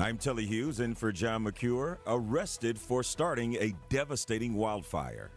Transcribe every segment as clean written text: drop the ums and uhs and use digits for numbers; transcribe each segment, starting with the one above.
I'm Telly Hughes in for John McCure, arrested for starting a devastating wildfire.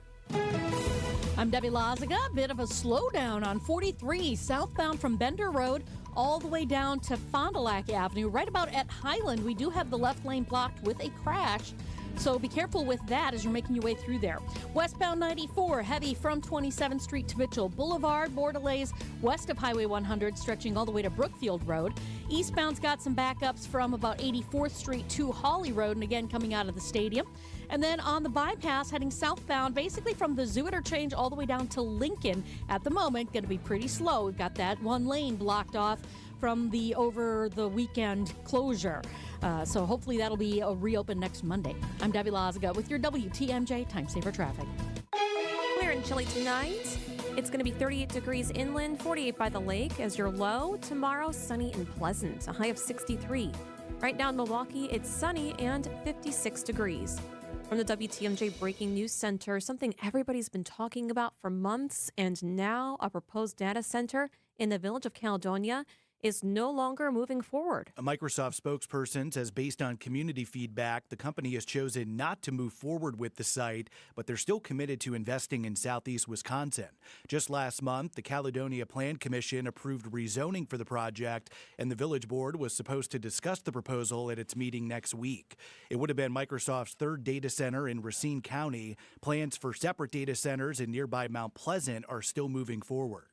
I'm Debbie Lazaga. A bit of a slowdown on 43 southbound from Bender Road all the way down to Fond du Lac Avenue. Right about at Highland, we do have the left lane blocked with a crash. So be careful with that as you're making your way through there. Westbound 94, heavy from 27th Street to Mitchell Boulevard. More delays west of Highway 100, stretching all the way to Brookfield Road. Eastbound's got some backups from about 84th Street to Hawley Road, and again coming out of the stadium. And then on the bypass, heading southbound, basically from the Zoo Interchange all the way down to Lincoln. At the moment, going to be pretty slow. We've got that one lane blocked off from the over the weekend closure. So hopefully that'll be reopened next Monday. I'm Debbie Lazaga with your WTMJ Time Saver Traffic. Clear and chilly tonight. It's going to be 38 degrees inland, 48 by the lake as your low. Tomorrow, sunny and pleasant, a high of 63. Right now in Milwaukee, it's sunny and 56 degrees. From the WTMJ Breaking News Center, something everybody's been talking about for months, and now a proposed data center in the village of Caledonia is no longer moving forward. A Microsoft spokesperson says based on community feedback, the company has chosen not to move forward with the site, but they're still committed to investing in southeast Wisconsin. Just last month, the Caledonia Plan Commission approved rezoning for the project, and the village board was supposed to discuss the proposal at its meeting next week. It would have been Microsoft's third data center in Racine County. Plans for separate data centers in nearby Mount Pleasant are still moving forward.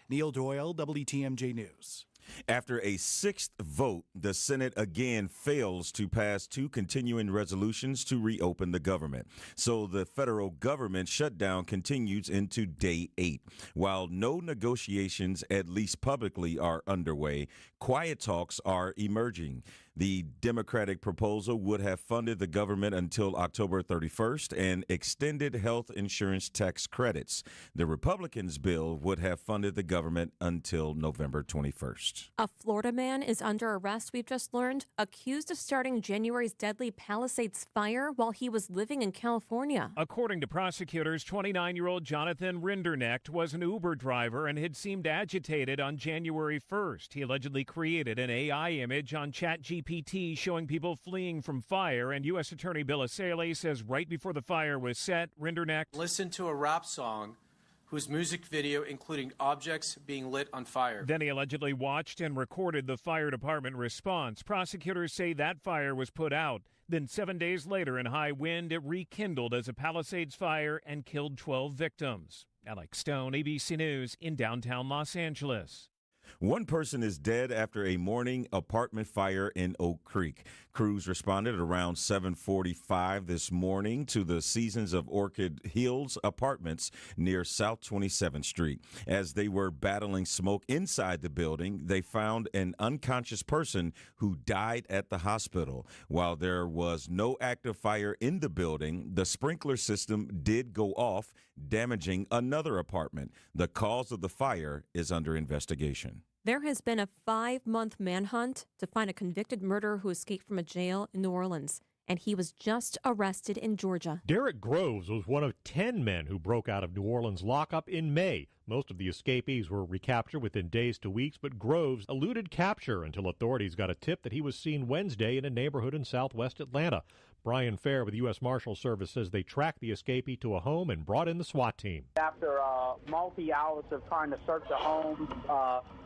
Neil Doyle, WTMJ News. After a sixth vote, the Senate again fails to pass two continuing resolutions to reopen the government. So the federal government shutdown continues into day 8. While no negotiations, at least publicly, are underway, quiet talks are emerging. The Democratic proposal would have funded the government until October 31st and extended health insurance tax credits. The Republicans' bill would have funded the government until November 21st. A Florida man is under arrest, we've just learned, accused of starting January's deadly Palisades fire while he was living in California. According to prosecutors, 29-year-old Jonathan Rinderknecht was an Uber driver and had seemed agitated on January 1st. He allegedly created an AI image on ChatGPT showing people fleeing from fire, and U.S. Attorney Bill Asale says right before the fire was set, Rinderknecht listened to a rap song whose music video including objects being lit on fire. Then he allegedly watched and recorded the fire department response. Prosecutors say that fire was put out. Then 7 days later in high wind, it rekindled as a Palisades fire and killed 12 victims. Alex Stone, ABC News in downtown Los Angeles. One person is dead after a morning apartment fire in Oak Creek. Crews responded around 7:45 this morning to the Seasons of Orchid Hills apartments near South 27th Street. As they were battling smoke inside the building, they found an unconscious person who died at the hospital. While there was no active fire in the building, the sprinkler system did go off, damaging another apartment. The cause of the fire is under investigation. There has been a 5-month manhunt to find a convicted murderer who escaped from a jail in New Orleans, and he was just arrested in Georgia. Derek Groves was one of 10 men who broke out of New Orleans lockup in May. Most of the escapees were recaptured within days to weeks, but Groves eluded capture until authorities got a tip that he was seen Wednesday in a neighborhood in southwest Atlanta. Brian Fair with the U.S. Marshal Service says they tracked the escapee to a home and brought in the SWAT team. After multi-hours of trying to search the home,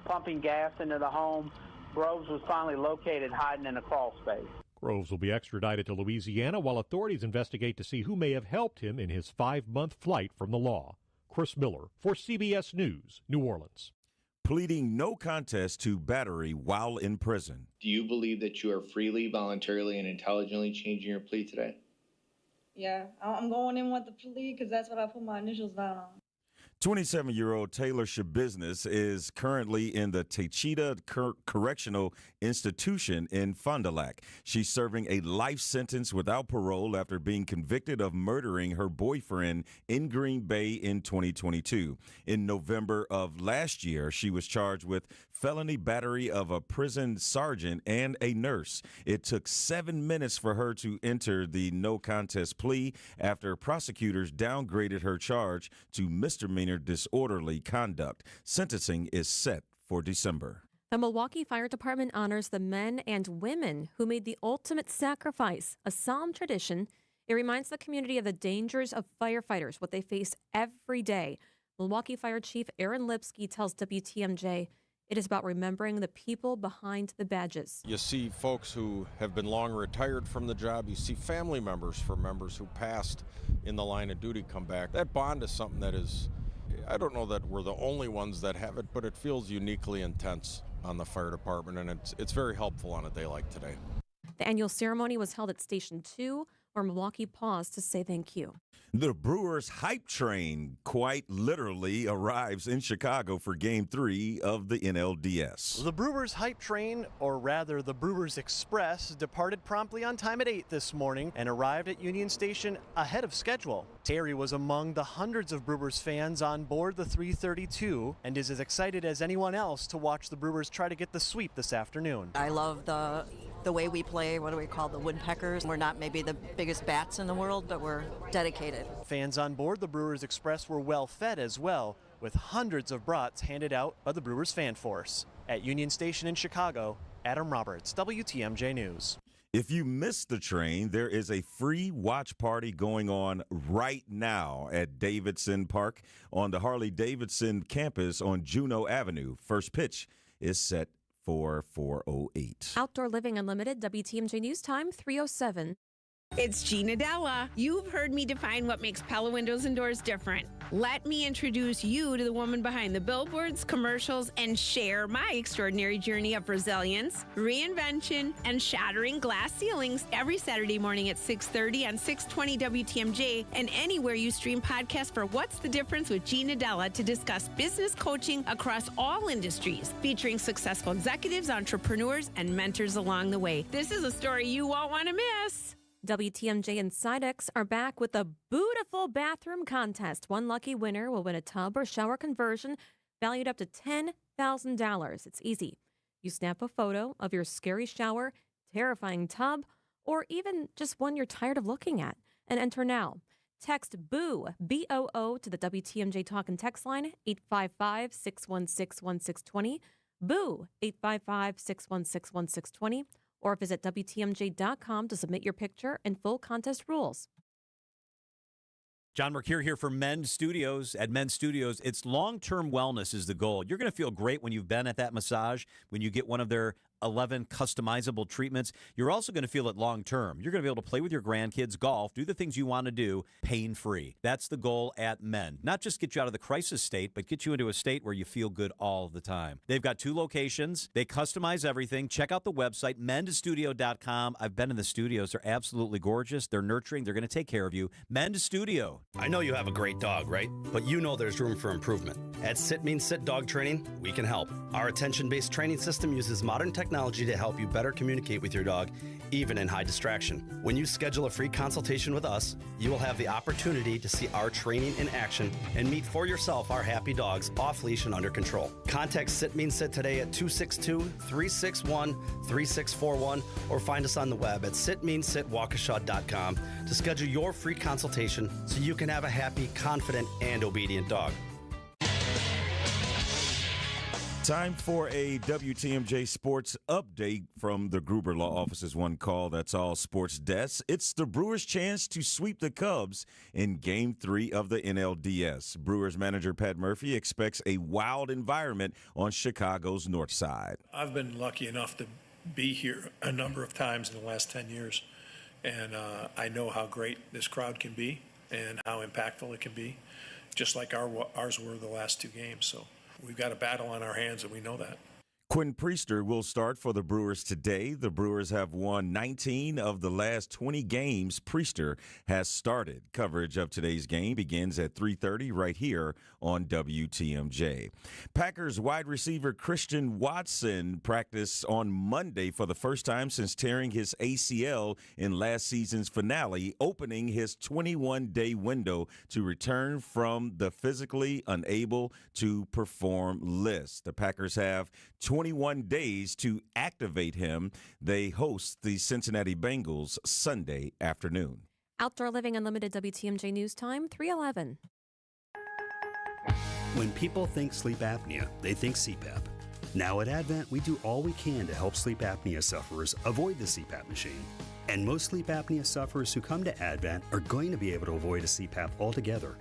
pumping gas into the home, Groves was finally located hiding in a crawl space. Groves will be extradited to Louisiana while authorities investigate to see who may have helped him in his 5-month flight from the law. Chris Miller for CBS News, New Orleans. Pleading no contest to battery while in prison. Do you believe that you are freely, voluntarily, and intelligently changing your plea today? Yeah, I'm going in with the plea because that's what I put my initials down on. 27-year-old Taylor Shabusiness is currently in the Tighe Correctional Institution in Fond du Lac. She's serving a life sentence without parole after being convicted of murdering her boyfriend in Green Bay in 2022. In November of last year, she was charged with felony battery of a prison sergeant and a nurse. It took 7 minutes for her to enter the no contest plea after prosecutors downgraded her charge to misdemeanor disorderly conduct. Sentencing is set for December. The Milwaukee Fire Department honors the men and women who made the ultimate sacrifice, a solemn tradition. It reminds the community of the dangers of firefighters, what they face every day. Milwaukee Fire Chief Aaron Lipsky tells WTMJ it is about remembering the people behind the badges. You see folks who have been long retired from the job. You see family members for members who passed in the line of duty come back. That bond is something that is, I don't know that we're the only ones that have it, but it feels uniquely intense on the fire department, and it's very helpful on a day like today. The annual ceremony was held at Station 2, where Milwaukee paused to say thank you. The Brewers hype train quite literally arrives in Chicago for Game 3 of the NLDS. The Brewers hype train, or rather the Brewers Express, departed promptly on time at 8 this morning and arrived at Union Station ahead of schedule. Terry was among the hundreds of Brewers fans on board the 332 and is as excited as anyone else to watch the Brewers try to get the sweep this afternoon. I love the way we play. What do we call the woodpeckers? We're not maybe the biggest bats in the world, but we're dedicated. Fans on board the Brewers Express were well fed as well, with hundreds of brats handed out by the Brewers fan force. At Union Station in Chicago, Adam Roberts, WTMJ News. If you missed the train, there is a free watch party going on right now at Davidson Park on the Harley-Davidson campus on Juneau Avenue. First pitch is set for 4:08. Outdoor Living Unlimited, WTMJ News Time, 3:07. It's Gina Della. You've heard me define what makes Pella Windows and Doors different. Let me introduce you to the woman behind the billboards, commercials, and share my extraordinary journey of resilience, reinvention, and shattering glass ceilings every Saturday morning at 6:30 on 620 WTMJ and anywhere you stream podcasts for What's the Difference with Gina Della to discuss business coaching across all industries, featuring successful executives, entrepreneurs, and mentors along the way. This is a story you won't want to miss. WTMJ and Sidex are back with a beautiful bathroom contest. One lucky winner will win a tub or shower conversion valued up to $10,000. It's easy. You snap a photo of your scary shower, terrifying tub, or even just one you're tired of looking at, and enter now. Text BOO, B-O-O, to the WTMJ Talk and Text line, 855-616-1620, BOO, 855-616-1620, or visit WTMJ.com to submit your picture and full contest rules. John Mercure here for Men's Studios. At Men's Studios, it's long-term wellness is the goal. You're going to feel great when you've been at that massage, when you get one of their 11 customizable treatments. You're also going to feel it long-term. You're going to be able to play with your grandkids, golf, do the things you want to do pain-free. That's the goal at Men. Not just get you out of the crisis state, but get you into a state where you feel good all the time. They've got 2 locations. They customize everything. Check out the website, menstudio.com. I've been in the studios. They're absolutely gorgeous. They're nurturing. They're going to take care of you. Men's Studio. I know you have a great dog, right? But you know there's room for improvement. At Sit Means Sit Dog Training, we can help. Our attention-based training system uses modern technology to help you better communicate with your dog, even in high distraction. When you schedule a free consultation with us, you will have the opportunity to see our training in action and meet for yourself our happy dogs off leash and under control. Contact Sit Means Sit today at 262-361-3641 or find us on the web at sitmeansitwaukesha.com to schedule your free consultation so you can have a happy, confident, and obedient dog. Time for a WTMJ Sports update from the Gruber Law Office's One Call That's All Sports Desk. It's the Brewers' chance to sweep the Cubs in Game 3 of the NLDS. Brewers manager Pat Murphy expects a wild environment on Chicago's north side. I've been lucky enough to be here a number of times in the last 10 years, and I know how great this crowd can be and how impactful it can be, just like ours were the last 2 games. So we've got a battle on our hands, and we know that. Quinn Priester will start for the Brewers today. The Brewers have won 19 of the last 20 games Priester has started. Coverage of today's game begins at 3:30 right here on WTMJ. Packers wide receiver Christian Watson practiced on Monday for the first time since tearing his ACL in last season's finale, opening his 21-day window to return from the physically unable to perform list. The Packers have 21 days to activate him. They host the Cincinnati Bengals Sunday afternoon. Outdoor Living Unlimited WTMJ News Time, 3:11. When people think sleep apnea, they think CPAP. Now at Advent, we do all we can to help sleep apnea sufferers avoid the CPAP machine. And most sleep apnea sufferers who come to Advent are going to be able to avoid a CPAP altogether.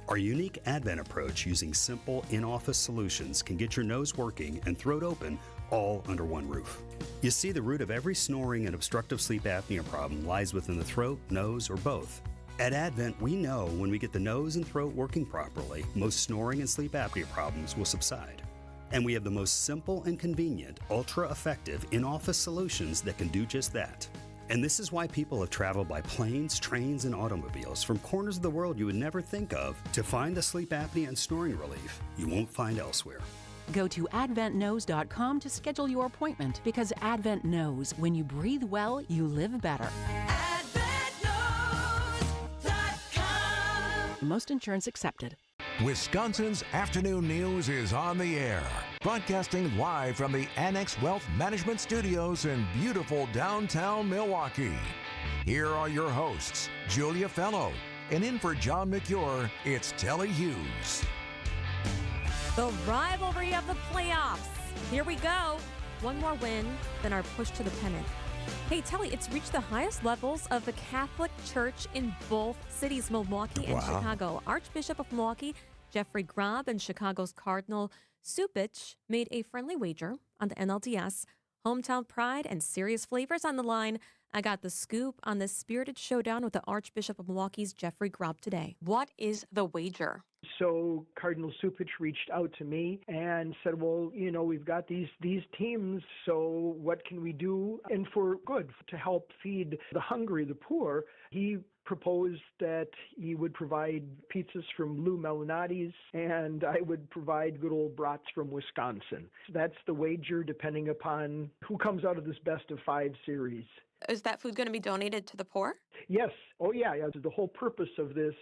Our unique Advent approach using simple in-office solutions can get your nose working and throat open all under one roof. You see, the root of every snoring and obstructive sleep apnea problem lies within the throat, nose, or both. At Advent, we know when we get the nose and throat working properly, most snoring and sleep apnea problems will subside. And we have the most simple and convenient, ultra-effective in-office solutions that can do just that. And this is why people have traveled by planes, trains, and automobiles from corners of the world you would never think of to find the sleep apnea and snoring relief you won't find elsewhere. Go to adventknows.com to schedule your appointment, because Advent knows when you breathe well, you live better. Most insurance accepted. Wisconsin's Afternoon News is on the air, broadcasting live from the Annex Wealth Management Studios in beautiful downtown Milwaukee. Here are your hosts, Julia Fellow, and in for John McCure, it's Telly Hughes. The rivalry of the playoffs. Here we go. One more win, then our push to the pennant. Hey, Telly, it's reached the highest levels of the Catholic Church in both cities, Milwaukee and Chicago. Archbishop of Milwaukee, Jeffrey Grob, and Chicago's Cardinal Supich made a friendly wager on the NLDS. Hometown pride and serious flavors on the line. I got the scoop on this spirited showdown with the Archbishop of Milwaukee's Jeffrey Grob today. What is the wager? So Cardinal Supich reached out to me and said, well, we've got these teams, so what can we do? And for good, to help feed the hungry, the poor, he proposed that he would provide pizzas from Lou Melinati's, and I would provide good old brats from Wisconsin. So that's the wager, depending upon who comes out of this best of 5 series. Is that food going to be donated to the poor? Yes. Oh, yeah. The whole purpose of this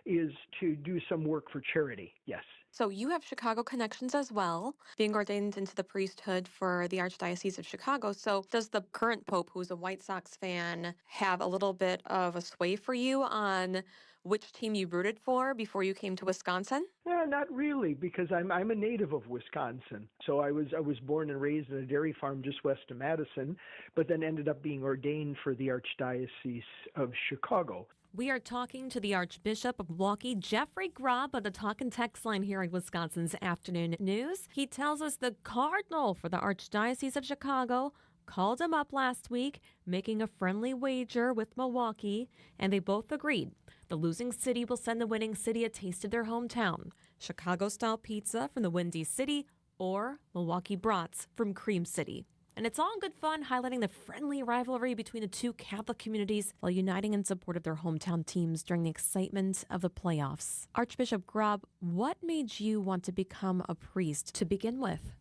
is to do some work for charity. Yes. So you have Chicago connections as well, being ordained into the priesthood for the Archdiocese of Chicago. So does the current Pope, who's a White Sox fan, have a little bit of a sway for you on which team you rooted for before you came to Wisconsin? Yeah, not really, because I'm a native of Wisconsin. So I was born and raised in a dairy farm just west of Madison, but then ended up being ordained for the Archdiocese of Chicago. We are talking to the Archbishop of Milwaukee, Jeffrey Grob, on the Talk and Text line here at Wisconsin's Afternoon News. He tells us the Cardinal for the Archdiocese of Chicago called him up last week, making a friendly wager with Milwaukee, and they both agreed. The losing city will send the winning city a taste of their hometown, Chicago-style pizza from the Windy City or Milwaukee brats from Cream City. And it's all good fun, highlighting the friendly rivalry between the two Catholic communities while uniting in support of their hometown teams during the excitement of the playoffs. Archbishop Grob, what made you want to become a priest to begin with?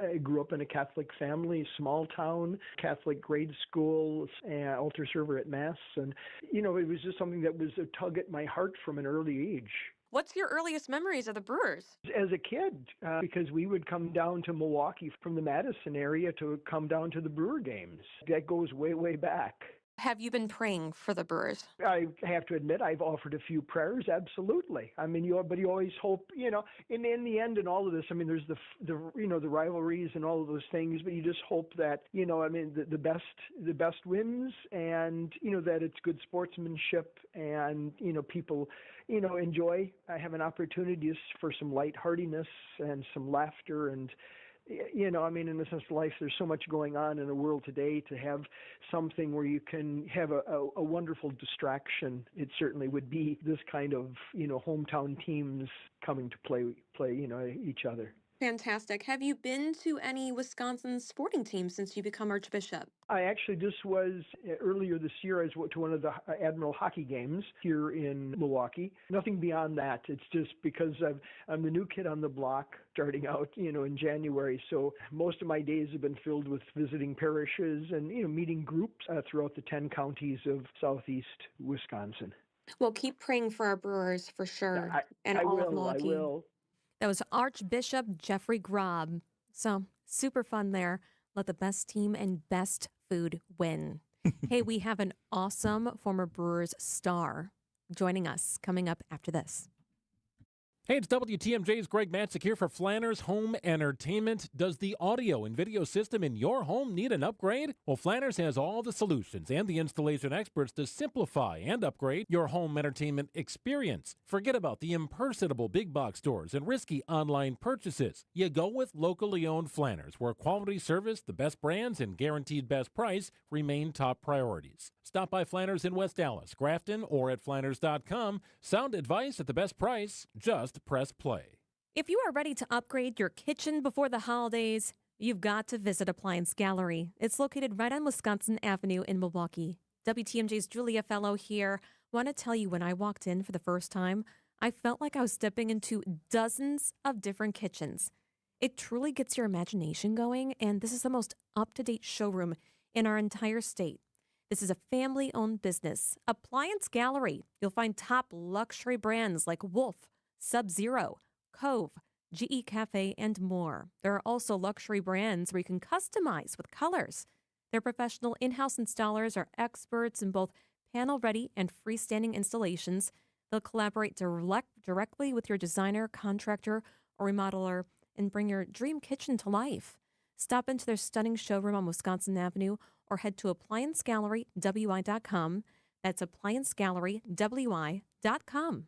I grew up in a Catholic family, small town, Catholic grade school, altar server at Mass. And, it was just something that was a tug at my heart from an early age. What's your earliest memories of the Brewers? As a kid, because we would come down to Milwaukee from the Madison area to come down to the Brewer games. That goes way, way back. Have you been praying for the Brewers? I have to admit, I've offered a few prayers, absolutely. I mean, but you always hope, in the end in all of this, I mean, there's the rivalries and all of those things, but you just hope that, the best wins and, that it's good sportsmanship and, people, enjoy. I have an opportunity for some lightheartedness and some laughter and, in the sense of life, there's so much going on in the world today. To have something where you can have a wonderful distraction, it certainly would be this kind of, hometown teams coming to play, each other. Fantastic. Have you been to any Wisconsin sporting teams since you become Archbishop? I actually just was earlier this year. I went to one of the Admiral hockey games here in Milwaukee. Nothing beyond that. It's just because I'm the new kid on the block starting out, in January. So most of my days have been filled with visiting parishes and, meeting groups throughout the 10 counties of southeast Wisconsin. Well, keep praying for our Brewers for sure. I will. That was Archbishop Jeffrey Grob. So super fun there. Let the best team and best food win. Hey, we have an awesome former Brewers star joining us coming up after this. Hey, it's WTMJ's Greg Matzek here for Flanner's Home Entertainment. Does the audio and video system in your home need an upgrade? Well, Flanner's has all the solutions and the installation experts to simplify and upgrade your home entertainment experience. Forget about the impersonable big box stores and risky online purchases. You go with locally owned Flanner's, where quality service, the best brands, and guaranteed best price remain top priorities. Stop by Flanner's in West Dallas, Grafton, or at Flanners.com. Sound advice at the best price. Just press play. If you are ready to upgrade your kitchen before the holidays, you've got to visit Appliance Gallery. It's located right on Wisconsin Avenue in Milwaukee. WTMJ's Julia Fellow here. Want to tell you, when I walked in for the first time, I felt like I was stepping into dozens of different kitchens. It truly gets your imagination going, and this is the most up-to-date showroom in our entire state. This is a family-owned business. Appliance Gallery. You'll find top luxury brands like Wolf, Sub-Zero, Cove, GE Cafe, and more. There are also luxury brands where you can customize with colors. Their professional in-house installers are experts in both panel-ready and freestanding installations. They'll collaborate directly with your designer, contractor, or remodeler and bring your dream kitchen to life. Stop into their stunning showroom on Wisconsin Avenue or head to appliancegallerywi.com. That's appliancegallerywi.com.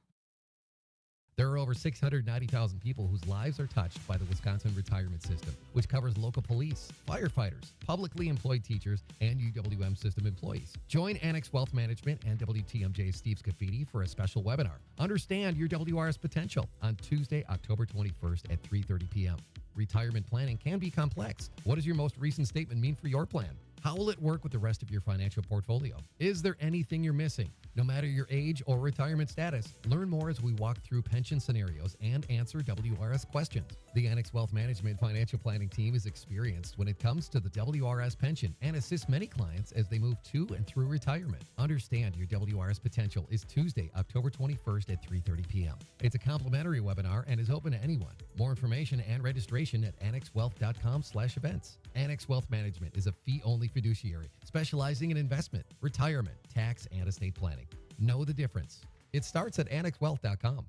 There are over 690,000 people whose lives are touched by the Wisconsin retirement system, which covers local police, firefighters, publicly employed teachers, and UWM system employees. Join Annex Wealth Management and WTMJ's Steve Scafidi for a special webinar. Understand your WRS potential on Tuesday, October 21st at 3:30 p.m. Retirement planning can be complex. What does your most recent statement mean for your plan? How will it work with the rest of your financial portfolio? Is there anything you're missing? No matter your age or retirement status, learn more as we walk through pension scenarios and answer WRS questions. The Annex Wealth Management financial planning team is experienced when it comes to the WRS pension and assists many clients as they move to and through retirement. Understand your WRS potential is Tuesday, October 21st at 3:30 p.m. It's a complimentary webinar and is open to anyone. More information and registration at annexwealth.com/events. Annex Wealth Management is a fee-only fiduciary specializing in investment, retirement, tax, and estate planning. Know the difference. It starts at annexwealth.com.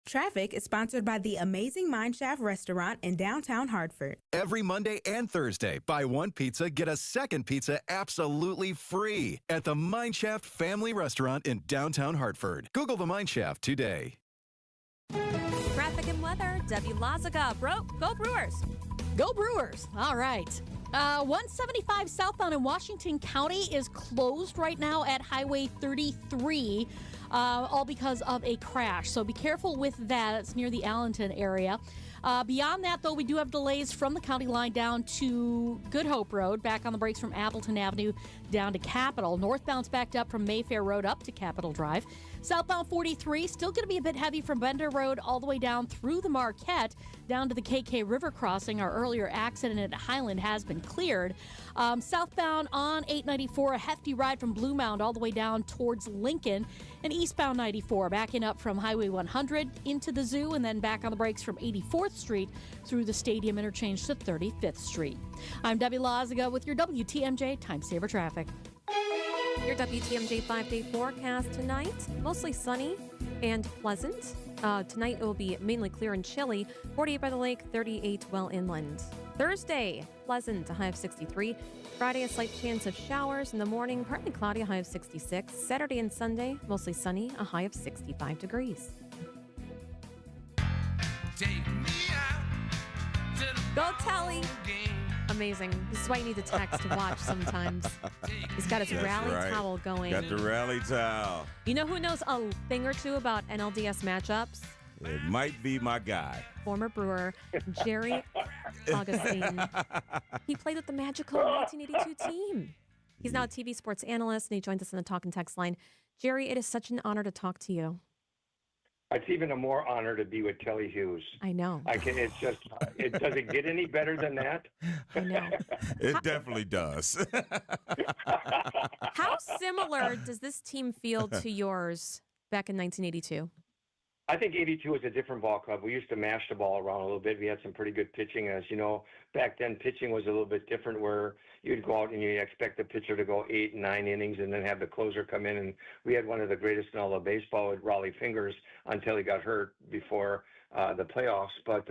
Traffic is sponsored by the Amazing Mineshaft Restaurant in downtown Hartford. Every Monday and Thursday, buy one pizza, get a second pizza absolutely free at the Mineshaft Family Restaurant in downtown Hartford. Google the Mineshaft today. Traffic and weather, Debbie Lazaga. Go Brewers. Go Brewers. All right. 175 southbound in Washington County is closed right now at Highway 33, all because of a crash. So be careful with that. It's near the Allenton area. Beyond that, though, we do have delays from the county line down to Good Hope Road, back on the brakes from Appleton Avenue down to Capitol. Northbound's backed up from Mayfair Road up to Capitol Drive. Southbound 43, still going to be a bit heavy from Bender Road all the way down through the Marquette, down to the KK River crossing. Our earlier accident at Highland has been cleared. Southbound on 894, a hefty ride from Blue Mound all the way down towards Lincoln. And eastbound 94, backing up from Highway 100 into the zoo, and then back on the brakes from 84th Street through the Stadium interchange to 35th Street. I'm Debbie Lazaga with your WTMJ Time Saver Traffic. Your WTMJ 5-day forecast tonight, mostly sunny and pleasant. Tonight it will be mainly clear and chilly, 48 by the lake, 38 well inland. Thursday, pleasant, a high of 63. Friday, a slight chance of showers in the morning, partly cloudy, a high of 66. Saturday and Sunday, mostly sunny, a high of 65 degrees. Go Telly! Amazing. This is why you need the text to watch sometimes. He's got his That's rally right. towel going. Got the rally towel. You know who knows a thing or two about NLDS matchups? It might be my guy. Former Brewer, Jerry Augustine. He played with the magical 1982 team. He's now a TV sports analyst, and he joins us on the Talk and Text line. Jerry, it is such an honor to talk to you. It's even a more honor to be with Kelly Hughes. I know. It's just, it doesn't get any better than that. I know. It definitely does. How similar does this team feel to yours back in 1982? I think 82 was a different ball club. We used to mash the ball around a little bit. We had some pretty good pitching. As you know, back then pitching was a little bit different where you'd go out and you'd expect the pitcher to go 8 and 9 innings and then have the closer come in. And we had one of the greatest in all of baseball with Raleigh Fingers until he got hurt before the playoffs. But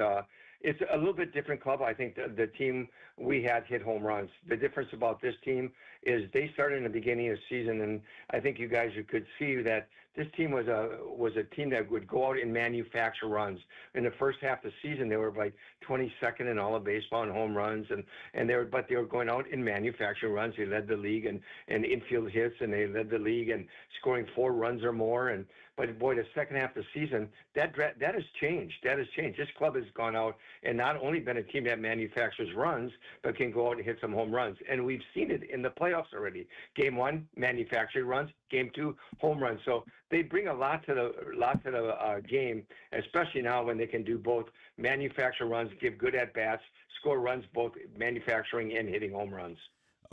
it's a little bit different club. I think the team we had hit home runs. The difference about this team is they started in the beginning of the season, and I think you could see that this team was a team that would go out and manufacture runs. In the first half of the season, they were like 22nd in all of baseball in home runs, and they were going out and manufacturing runs. They led the league in infield hits, and they led the league in scoring 4 runs or more. But boy, the second half of the season, that has changed. That has changed. This club has gone out and not only been a team that manufactures runs, but can go out and hit some home runs. And we've seen it in the playoffs already. Game 1, manufactured runs. Game 2, home runs. So they bring a lot to the game, especially now when they can do both manufacture runs, give good at bats, score runs, both manufacturing and hitting home runs.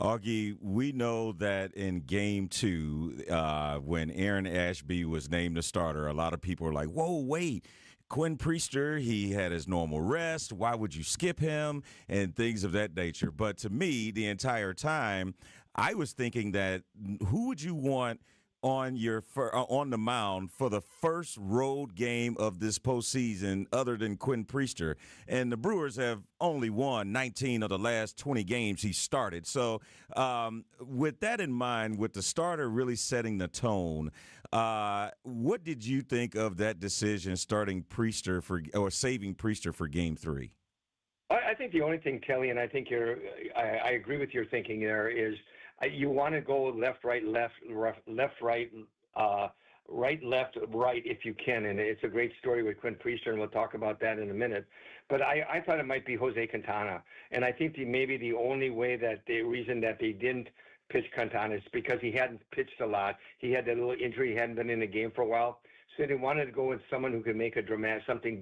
Augie, we know that in Game 2, when Aaron Ashby was named the starter, a lot of people were like, whoa, wait, Quinn Priester, he had his normal rest. Why would you skip him? And things of that nature. But to me, the entire time, I was thinking that who would you want on the mound for the first road game of this postseason other than Quinn Priester? And the Brewers have only won 19 of the last 20 games he started. So with that in mind, with the starter really setting the tone, what did you think of that decision starting Priester or saving Priester for Game 3? I think the only thing, Kelly, and I think I agree with your thinking there, is you want to go left, right, left, right, right, left, right if you can. And it's a great story with Quinn Priester, and we'll talk about that in a minute. But I thought it might be Jose Quintana. And I think maybe the only reason that they didn't pitch Quintana is because he hadn't pitched a lot. He had that little injury. He hadn't been in the game for a while. So they wanted to go with someone who could make dramatically.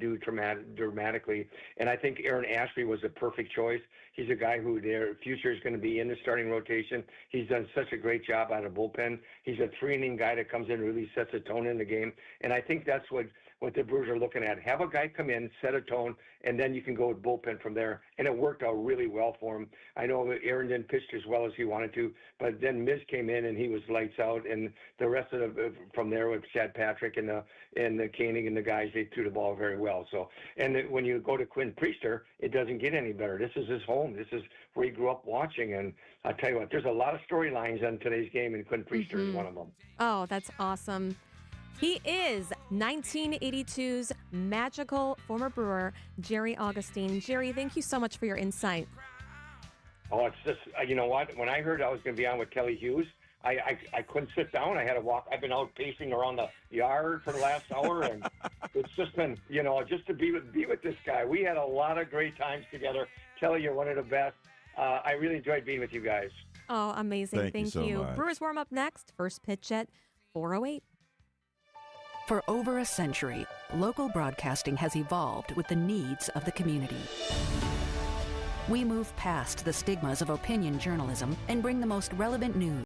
And I think Aaron Ashby was a perfect choice. He's a guy who their future is going to be in the starting rotation. He's done such a great job out of bullpen. He's a 3-inning guy that comes in and really sets a tone in the game. And I think that's what the Brewers are looking at. Have a guy come in, set a tone, and then you can go with bullpen from there. And it worked out really well for him. I know Aaron didn't pitch as well as he wanted to, but then Miz came in and he was lights out. And the rest of from there with Chad Patrick and the Koenig and the guys, they threw the ball very well. So, and when you go to Quinn Priester, it doesn't get any better. This is his home. This is where he grew up watching. And I'll tell you what, there's a lot of storylines on today's game, and Quinn Priester is one of them. Oh, that's awesome. He is 1982's magical former Brewer, Jerry Augustine. Jerry, thank you so much for your insight. Oh, it's just, you know what? When I heard I was going to be on with Kelly Hughes, I couldn't sit down. I had to walk. I've been out pacing around the yard for the last hour, and it's just been, just to be with this guy. We had a lot of great times together. Kelly, you're one of the best. I really enjoyed being with you guys. Oh, amazing. Thank you. So much. Brewers warm up next. First pitch at 4:08. For over a century, local broadcasting has evolved with the needs of the community. We move past the stigmas of opinion journalism and bring the most relevant news